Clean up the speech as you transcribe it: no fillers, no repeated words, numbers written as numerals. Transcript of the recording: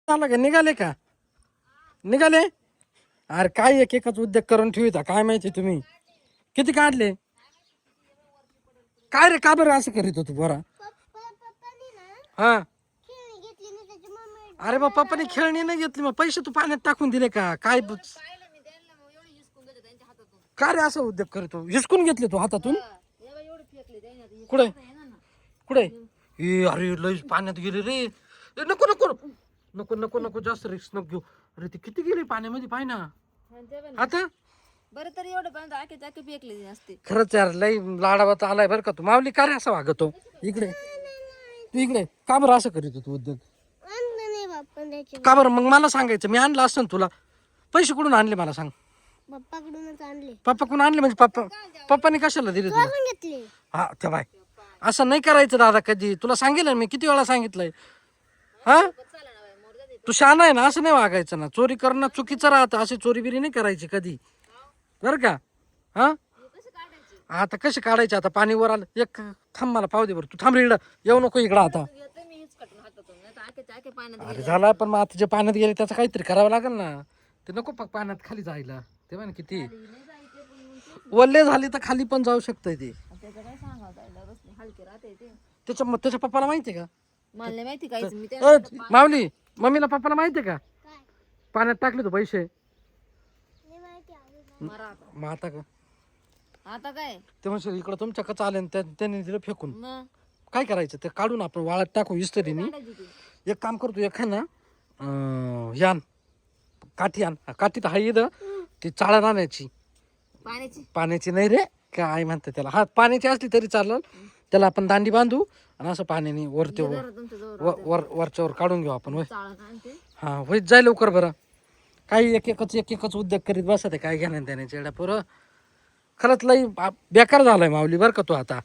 आला का निघाले का निघाले अरे काय एक एकच उद्योग करून ठेवता काय माहिती तुम्ही किती काढले काय रे का बरं असं करीत होतो बरा हा अरे बा पप्पाने खेळणी नाही घेतली मग पैसे तू पाण्यात टाकून दिले का काय काय रे असं उद्योग करतो हिसकून घेतले तू हातातून कुठे कुठे अरे लय पाण्यात गेले रे नको नको नको नको नको जास्त रिस्क नको घेऊ अरे ते किती गेले पाण्यामध्ये पाय ना आता बरं तरी एवढं पर्यंत आके चाके पेकले असते खरंच यार लय लाडावाचा आलाय बरं का तू माऊली का रे असं वागतो इकडे तू इकडे का बरं असं करीत तू उद्योग का बरं मग मला सांगायचं मी आणलं असतं ना तुला पैसे कुठून आणले मला सांग पप्पाकडूनच आणले पप्पाकडून आणले म्हणजे पप्पाने कशाला दिले तुला घेतले हा त्या बाय असं नाही करायचं दादा कधी तुला सांगेल मी किती वेळा सांगितलंय हा तू शहाणा आहे ना असं नाही वागायचं ना चोरी करणं चुकीचं राहतं अशी चोरी बिरी नाही करायची कधी बरं का हा आता कसे काढायचे आता पाणी वर आलं एक थांब मला पाहू दे बरं तू थांब इकडं येऊ नको इकडं आता अरे झाला पण मग आता जे पाण्यात गेले त्याचं काहीतरी करावं लागेल ना ते नको पाण्यात खाली जायला ते म्हण किती वल्ले झाले तर खाली पण जाऊ शकतंय ते त्याच्या पप्पाला माहितीये का मला माहिती काहीच मी माऊली मम्मीला पप्पाला माहितीये का पाण्यात टाकले तो पैसे मग आता का आता काय ते म्हणजे इकडं तुमच्या कच आले त्यांनी दिलं फेकून मग काय करायचं ते काढून आपण वाळत टाकू इस्त्रीनी एक काम करतो एक ना यान काठी आण काठी तर हा इथं ती चाळण आणायची पाण्याची नाही रे काय म्हणते त्याला हा पाण्याची असली तरी चालेल त्याला आपण दांडी बांधू आणि असं पाण्याने वरते वरच्यावर काढून घेऊ आपण हा होईत जाय लवकर बरं काही एक एकच उद्योग करीत बसत आहे काय घेण्यात देण्याचे एवढ्या पोरं खरंच लई बेकार झालाय माऊली बरं का तू आता